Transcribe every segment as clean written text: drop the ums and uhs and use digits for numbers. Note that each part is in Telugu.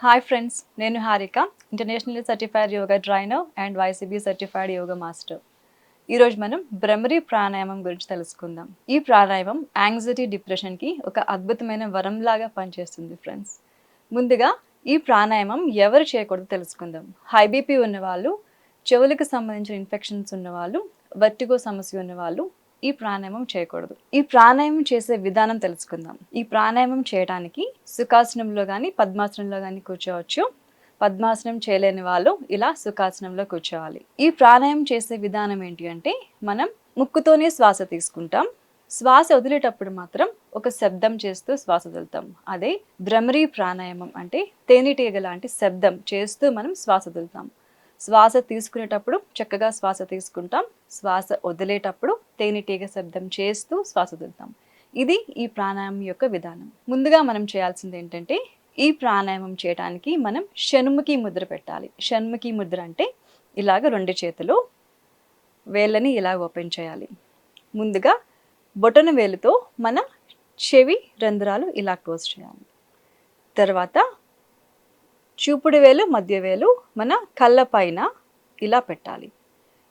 హాయ్ ఫ్రెండ్స్, నేను Harika, internationally certified yoga trainer and YCB certified yoga master. ఈరోజు మనం భ్రమరి ప్రాణాయామం గురించి తెలుసుకుందాం. ఈ ప్రాణాయామం యాంగ్జైటీ, డిప్రెషన్కి ఒక అద్భుతమైన వరంలాగా పనిచేస్తుంది ఫ్రెండ్స్. ముందుగా ఈ ప్రాణాయామం ఎవరు చేయకూడదు తెలుసుకుందాం. హై బీపీ ఉన్నవాళ్ళు, చెవులకు సంబంధించిన ఇన్ఫెక్షన్స్ ఉన్నవాళ్ళు, వర్టిగో సమస్య ఉన్నవాళ్ళు ఈ ప్రాణాయామం చేయకూడదు. ఈ ప్రాణాయామం చేసే విధానం తెలుసుకుందాం. ఈ ప్రాణాయామం చేయడానికి సుఖాసనంలో కానీ పద్మాసనంలో కానీ కూర్చోవచ్చు. పద్మాసనం చేయలేని వాళ్ళు ఇలా సుఖాసనంలో కూర్చోవాలి. ఈ ప్రాణాయామం చేసే విధానం ఏంటి అంటే, మనం ముక్కుతోనే శ్వాస తీసుకుంటాం. శ్వాస వదిలేటప్పుడు మాత్రం ఒక శబ్దం చేస్తూ శ్వాస వదులుతాం. అదే భ్రమరీ ప్రాణాయామం అంటే తేనెటీగ లాంటి శబ్దం చేస్తూ మనం శ్వాస వదులుతాం. శ్వాస తీసుకునేటప్పుడు చక్కగా శ్వాస తీసుకుంటాం. శ్వాస వదిలేటప్పుడు తేనెటీగ శబ్దం చేస్తూ శ్వాస వదులుతాం. ఇది ఈ ప్రాణాయామం యొక్క విధానం. ముందుగా మనం చేయాల్సింది ఏంటంటే, ఈ ప్రాణాయామం చేయడానికి మనం షణ్ముఖి ముద్ర పెట్టాలి. షణ్ముఖి ముద్ర అంటే ఇలాగ 2 చేతులు వేళ్ళని ఇలా ఓపెన్ చేయాలి. ముందుగా బొటన వేలుతో మన చెవి రంధ్రాలు ఇలా క్లోజ్ చేయాలి. తర్వాత చూపుడు వేలు, మధ్య వేలు మన కళ్ళ పైన ఇలా పెట్టాలి.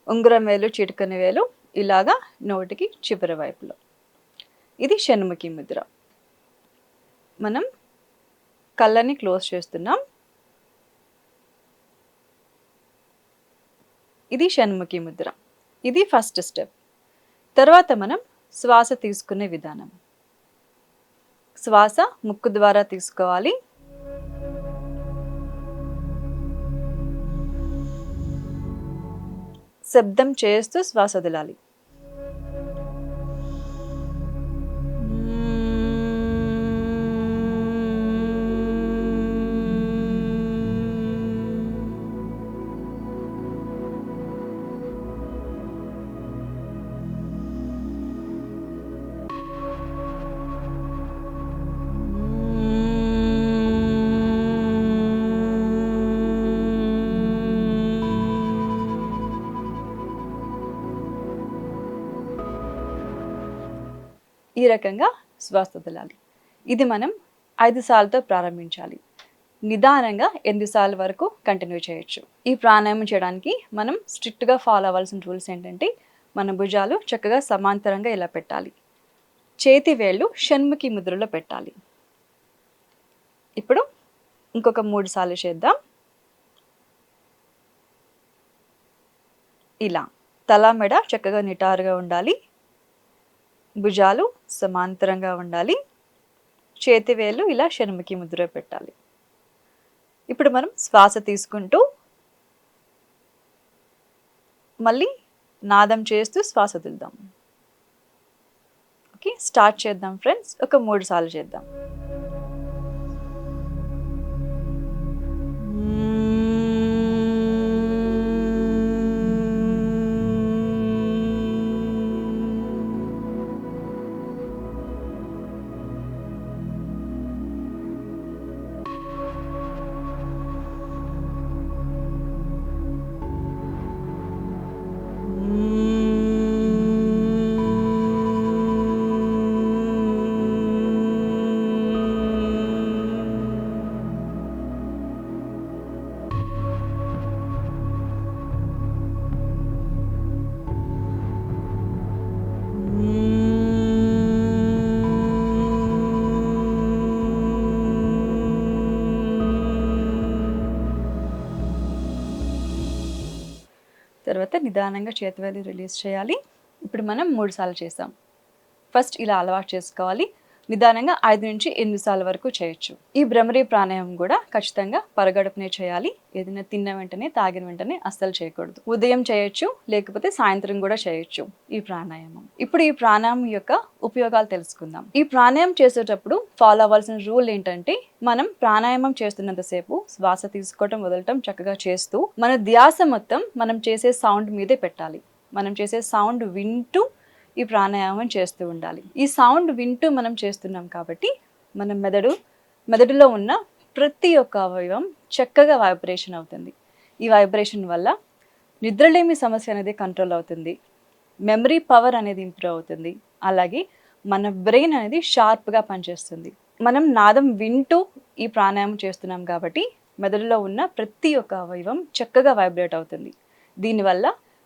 ఉంగరం వేలు, చిటికెన వేలు ఇలాగా నోటికి చివరి వైపులో. ఇది షణ్ముఖి ముద్ర. మనం కళ్ళని క్లోజ్ చేస్తున్నాం. ఇది షణ్ముఖి ముద్ర. ఇది ఫస్ట్ స్టెప్. తర్వాత మనం శ్వాస తీసుకునే విధానం. శ్వాస ముక్కు ద్వారా తీసుకోవాలి. శబ్దం చేస్తూ శ్వాస వదలాలి. ఈ రకంగా శ్వాస వదలాలి. ఇది మనం 5 సార్లతో ప్రారంభించాలి. నిదానంగా 8 సార్లు వరకు కంటిన్యూ చేయొచ్చు. ఈ ప్రాణాయామం చేయడానికి మనం స్ట్రిక్ట్గా ఫాలో అవ్వాల్సిన రూల్స్ ఏంటంటే, మన భుజాలు చక్కగా సమాంతరంగా ఇలా పెట్టాలి. చేతి వేళ్ళు షణ్ముఖి ముద్రలో పెట్టాలి. ఇప్పుడు ఇంకొక 3 సార్లు చేద్దాం. ఇలా తల మెడ చక్కగా నిటారుగా ఉండాలి. భుజాలు సమాంతరంగా ఉండాలి. చేతి వేళ్ళు ఇలా షణ్ముఖి ముద్ర పెట్టాలి. ఇప్పుడు మనం శ్వాస తీసుకుంటూ మళ్ళీ నాదం చేస్తూ శ్వాస వదులుదాం. ఓకే, స్టార్ట్ చేద్దాం ఫ్రెండ్స్. ఒక 3 సార్లు చేద్దాం. తర్వాత నిదానంగా చేతివేలు రిలీజ్ చేయాలి. ఇప్పుడు మనం 3 సార్లు చేసాం. ఫస్ట్ ఇలా అలవాటు చేసుకోవాలి. నిదానంగా 5 నుంచి 8 సార్లు వరకు చేయొచ్చు. ఈ భ్రమరీ ప్రాణాయామం కూడా ఖచ్చితంగా పరగడుపునే చేయాలి. ఏదైనా తిన్న వెంటనే, తాగిన వెంటనే అస్సలు చేయకూడదు. ఉదయం చేయొచ్చు, లేకపోతే సాయంత్రం కూడా చేయొచ్చు ఈ ప్రాణాయామం. ఇప్పుడు ఈ ప్రాణాయామం యొక్క ఉపయోగాలు తెలుసుకుందాం. ఈ ప్రాణాయామం చేసేటప్పుడు ఫాలో అవ్వాల్సిన రూల్ ఏంటంటే, మనం ప్రాణాయామం చేస్తున్నంతసేపు శ్వాస తీసుకోవటం, వదలటం చక్కగా చేస్తూ మన ధ్యాస మొత్తం మనం చేసే సౌండ్ మీదే పెట్టాలి. మనం చేసే సౌండ్ వింటూ ఈ ప్రాణాయామం చేస్తూ ఉండాలి. ఈ సౌండ్ వింటూ మనం చేస్తున్నాం కాబట్టి మన మెదడులో ఉన్న ప్రతి ఒక్క అవయవం చక్కగా వైబ్రేషన్ అవుతుంది. ఈ వైబ్రేషన్ వల్ల నిద్రలేమి సమస్య అనేది కంట్రోల్ అవుతుంది. మెమరీ పవర్ అనేది ఇంప్రూవ్ అవుతుంది. అలాగే మన బ్రెయిన్ అనేది షార్ప్గా పనిచేస్తుంది. మనం నాదం వింటూ ఈ ప్రాణాయామం చేస్తున్నాం కాబట్టి మెదడులో ఉన్న ప్రతి ఒక్క అవయవం చక్కగా వైబ్రేట్ అవుతుంది. దీనివల్ల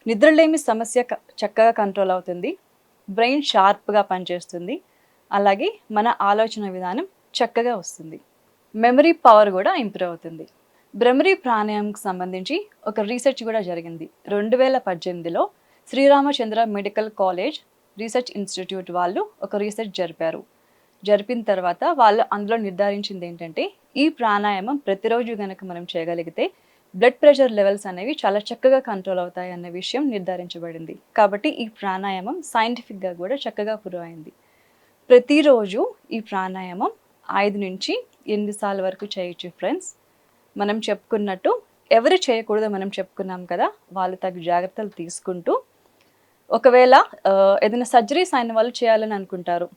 నిద్రలేమి సమస్య చక్కగా కంట్రోల్ అవుతుంది, బ్రెయిన్ షార్ప్గా పనిచేస్తుంది, అలాగే మన ఆలోచన విధానం చక్కగా వస్తుంది, మెమరీ పవర్ కూడా ఇంప్రూవ్ అవుతుంది. భ్రమరీ ప్రాణాయామంకి సంబంధించి ఒక రీసెర్చ్ కూడా జరిగింది. 2018లో Sri Ramachandra medical college research institute వాళ్ళు ఒక రీసెర్చ్ జరిపిన తర్వాత వాళ్ళు అందులో నిర్ధారించింది ఏంటంటే, ఈ ప్రాణాయామం ప్రతిరోజు కనుక మనం చేయగలిగితే బ్లడ్ ప్రెషర్ లెవెల్స్ అనేవి చాలా చక్కగా కంట్రోల్ అవుతాయి అన్న విషయం నిర్ధారించబడింది. కాబట్టి ఈ ప్రాణాయామం సైంటిఫిక్గా కూడా చక్కగా ప్రూవ్ అయింది. ప్రతిరోజు ఈ ప్రాణాయామం 5 నుంచి 8 సార్లు వరకు చేయొచ్చు ఫ్రెండ్స్. మనం చెప్పుకున్నట్టు ఎవరు చేయకూడదో మనం చెప్పుకున్నాం కదా, వాళ్ళు తగు జాగ్రత్తలు తీసుకుంటూ, ఒకవేళ ఏదైనా సర్జరీస్ అయిన వాళ్ళు చేయాలని అనుకుంటారు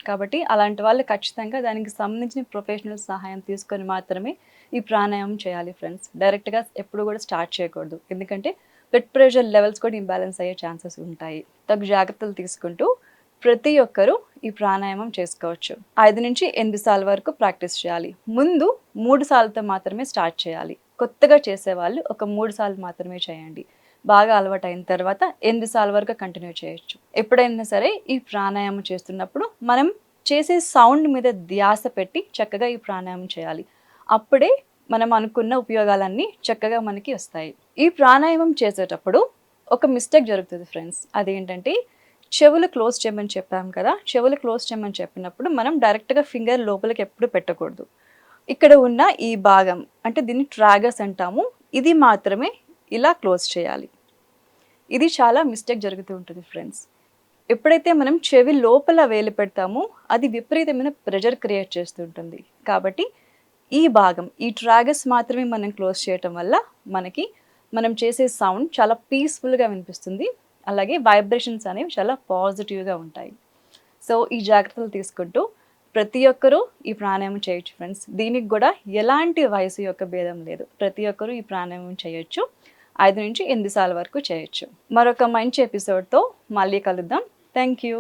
కాబట్టి అలాంటి వాళ్ళు ఖచ్చితంగా దానికి సంబంధించిన ప్రొఫెషనల్ సహాయం తీసుకొని మాత్రమే ఈ ప్రాణాయామం చేయాలి ఫ్రెండ్స్. డైరెక్ట్గా ఎప్పుడు కూడా స్టార్ట్ చేయకూడదు, ఎందుకంటే బ్లడ్ ప్రెషర్ లెవెల్స్ కూడా ఇంబ్యాలెన్స్ అయ్యే ఛాన్సెస్ ఉంటాయి. తగు జాగ్రత్తలు తీసుకుంటూ ప్రతి ఒక్కరూ ఈ ప్రాణాయామం చేసుకోవచ్చు. 5 నుంచి 8 సార్లు వరకు ప్రాక్టీస్ చేయాలి. ముందు 3 సార్లతో మాత్రమే స్టార్ట్ చేయాలి. కొత్తగా చేసేవాళ్ళు ఒక 3 సార్లు మాత్రమే చేయండి. బాగా అలవాటు అయిన తర్వాత 8 సార్లు వరకు కంటిన్యూ చేయొచ్చు. ఎప్పుడైనా సరే ఈ ప్రాణాయామం చేస్తున్నప్పుడు మనం చేసే సౌండ్ మీద ధ్యాస పెట్టి చక్కగా ఈ ప్రాణాయామం చేయాలి. అప్పుడే మనం అనుకున్న ఉపయోగాలన్నీ చక్కగా మనకి వస్తాయి. ఈ ప్రాణాయామం చేసేటప్పుడు ఒక మిస్టేక్ జరుగుతుంది ఫ్రెండ్స్. అదేంటంటే, చెవులు క్లోజ్ చేయమని చెప్పాం కదా, చెవులు క్లోజ్ చేయమని చెప్పినప్పుడు మనం డైరెక్ట్గా ఫింగర్ లోపలికి ఎప్పుడు పెట్టకూడదు. ఇక్కడ ఉన్న ఈ భాగం, అంటే దీన్ని ట్రాగస్ అంటాము, ఇది మాత్రమే ఇలా క్లోజ్ చేయాలి. ఇది చాలా మిస్టేక్ జరుగుతూ ఉంటుంది ఫ్రెండ్స్. ఎప్పుడైతే మనం చెవి లోపల వేలు పెడతామో అది విపరీతమైన ప్రెషర్ క్రియేట్ చేస్తుంటుంది. కాబట్టి ఈ భాగం, ఈ ట్రాగస్ మాత్రమే మనం క్లోజ్ చేయటం వల్ల మనం చేసే సౌండ్ చాలా పీస్ఫుల్గా వినిపిస్తుంది, అలాగే వైబ్రేషన్స్ అనేవి చాలా పాజిటివ్గా ఉంటాయి. సో ఈ జాగ్రత్తలు తీసుకుంటూ ప్రతి ఒక్కరూ ఈ ప్రాణాయామం చేయొచ్చు ఫ్రెండ్స్. దీనికి కూడా ఎలాంటి వయసు యొక్క భేదం లేదు, ప్రతి ఒక్కరూ ఈ ప్రాణాయామం చేయొచ్చు. 5 నుంచి 8 సార్లు వరకు చేయొచ్చు. మరొక మంచి ఎపిసోడ్తో మళ్ళీ కలుద్దాం. Thank you.